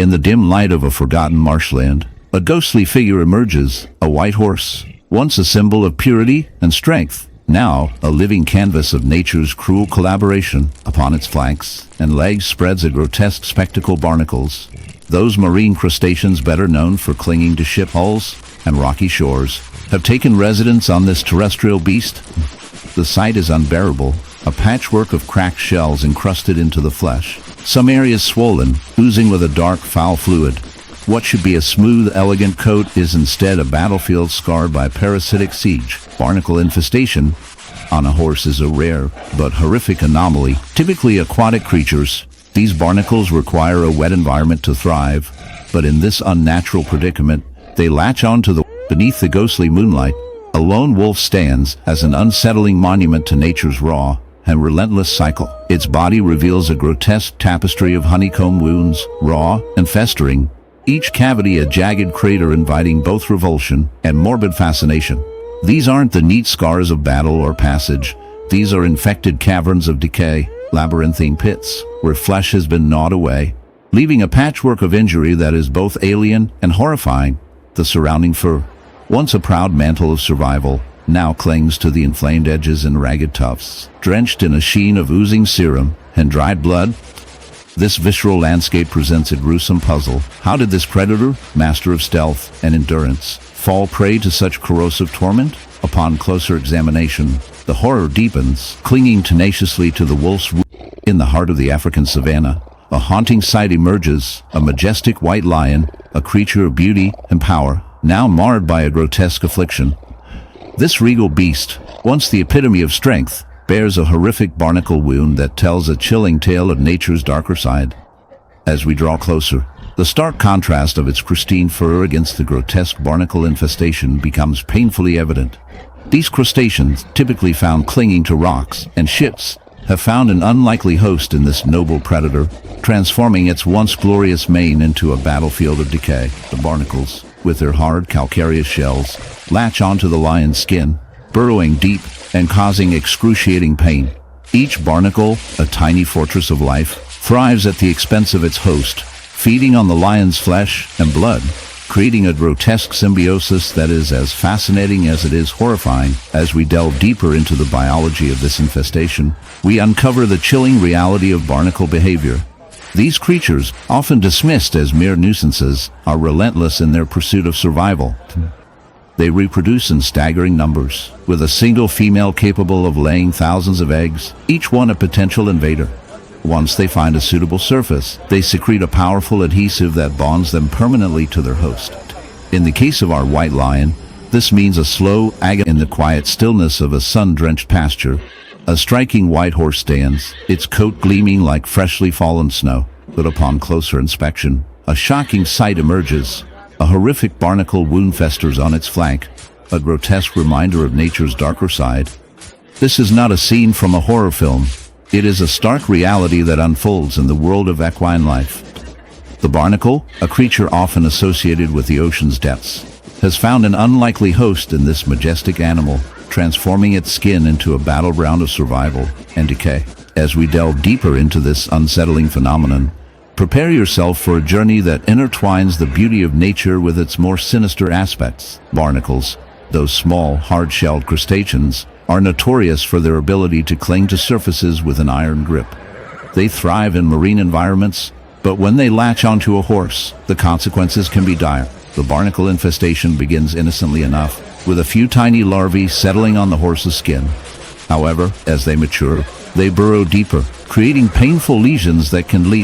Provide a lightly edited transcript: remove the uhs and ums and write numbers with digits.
In the dim light of a forgotten marshland, a ghostly figure emerges, a white horse, once a symbol of purity and strength, now a living canvas of nature's cruel collaboration. Upon its flanks and legs spreads a grotesque spectacle. Barnacles, those marine crustaceans better known for clinging to ship hulls and rocky shores, have taken residence on this terrestrial beast. The sight is unbearable, a patchwork of cracked shells encrusted into the flesh, some areas swollen, oozing with a dark, foul fluid. What should be a smooth, elegant coat is instead a battlefield scarred by parasitic siege. Barnacle infestation on a horse is a rare but horrific anomaly. Typically aquatic creatures, these barnacles require a wet environment to thrive, but in this unnatural predicament, they latch onto the beneath the ghostly moonlight. A lone wolf stands as an unsettling monument to nature's raw and relentless cycle. Its body reveals a grotesque tapestry of honeycomb wounds, raw and festering, each cavity a jagged crater inviting both revulsion and morbid fascination. These aren't the neat scars of battle or passage. These are infected caverns of decay, labyrinthine pits, where flesh has been gnawed away, leaving a patchwork of injury that is both alien and horrifying. The surrounding fur, once a proud mantle of survival, now clings to the inflamed edges and ragged tufts, drenched in a sheen of oozing serum and dried blood. This visceral landscape presents a gruesome puzzle. How did this predator, master of stealth and endurance, fall prey to such corrosive torment? Upon closer examination, the horror deepens, clinging tenaciously to the wolf's root. In the heart of the African savanna, a haunting sight emerges, a majestic white lion, a creature of beauty and power, now marred by a grotesque affliction. This regal beast, once the epitome of strength, bears a horrific barnacle wound that tells a chilling tale of nature's darker side. As we draw closer, the stark contrast of its pristine fur against the grotesque barnacle infestation becomes painfully evident. These crustaceans, typically found clinging to rocks and ships, have found an unlikely host in this noble predator, transforming its once glorious mane into a battlefield of decay. The barnacles, with their hard calcareous shells, latch onto the lion's skin, burrowing deep and causing excruciating pain. Each barnacle, a tiny fortress of life, thrives at the expense of its host, feeding on the lion's flesh and blood, creating a grotesque symbiosis that is as fascinating as it is horrifying. As we delve deeper into the biology of this infestation, we uncover the chilling reality of barnacle behavior. These creatures, often dismissed as mere nuisances, are relentless in their pursuit of survival. They reproduce in staggering numbers, with a single female capable of laying thousands of eggs, each one a potential invader. Once they find a suitable surface, they secrete a powerful adhesive that bonds them permanently to their host. In the case of our white lion, this means a slow agony. In the quiet stillness of a sun-drenched pasture, a striking white horse stands, its coat gleaming like freshly fallen snow. But upon closer inspection, a shocking sight emerges. A horrific barnacle wound festers on its flank, a grotesque reminder of nature's darker side. This is not a scene from a horror film. It is a stark reality that unfolds in the world of equine life. The barnacle, a creature often associated with the ocean's depths, has found an unlikely host in this majestic animal, transforming its skin into a battleground of survival and decay. As we delve deeper into this unsettling phenomenon, prepare yourself for a journey that intertwines the beauty of nature with its more sinister aspects. Barnacles, those small, hard-shelled crustaceans, are notorious for their ability to cling to surfaces with an iron grip. They thrive in marine environments, but when they latch onto a horse, the consequences can be dire. The barnacle infestation begins innocently enough, with a few tiny larvae settling on the horse's skin. However, as they mature, they burrow deeper, creating painful lesions that can lead